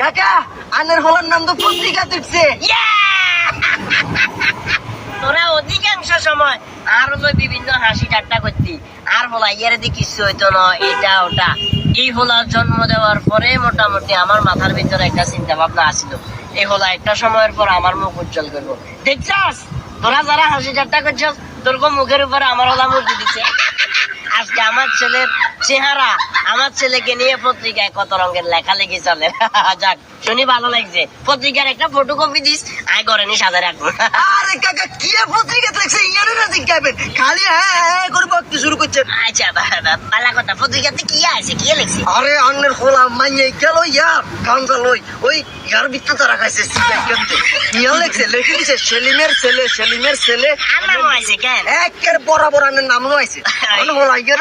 কাকা আনের হলার নাম তো পত্রিকা তুলছে। তোরা অধিকাংশ সময় আর হলো বিভিন্ন হাসি ঠাট্টা করতি, আর হলা ইয়ার দিয়ে কিছু হইতো না, এটা ওটা। এই হলার জন্ম দেওয়ার পরে মোটামুটি আমার মাথার ভিতরে একটা চিন্তা ভাবনা আসছিল, এই হলা একটা সময়ের পর আমার মুখ উজ্জ্বল করবো। দেখছাস তোরা যারা হাসি ঠাট্টা করছস, তোর মুখের উপরে আমার হলা মুক্তি দিচ্ছে। আজকে আমার ছেলের চেহারা, আমার ছেলেকে নিয়ে পত্রিকায় কত রঙের লেখালেখি চলে। যাক শুনি ভালো লাগছে। পত্রিকার একটা ফটোকপি দিস, আয় করে নি সাজা রাখবো। আরে কাকা কি পত্রিকা দেখছে ইয়ারে না জিজ্ঞাবেন, খালি হ্যাঁ করে বকতে শুরু করছেন। আচ্ছা পালা কথা, পত্রিকাতে কি আছে, কি লিখছে? আরে আন্নের হলা মাইয়ে গেল ইয়ার গাঞ্জা লই, ওই ইয়ার ভিতরে তারা খাইছে ইয়া লেখছে, লেখে দিছে সেলিমের ছেলে, সেলিমের ছেলে। আর নাম আছে কেন? একের বরাবর আন্নের নাম হয়েছে হলা ইয়ার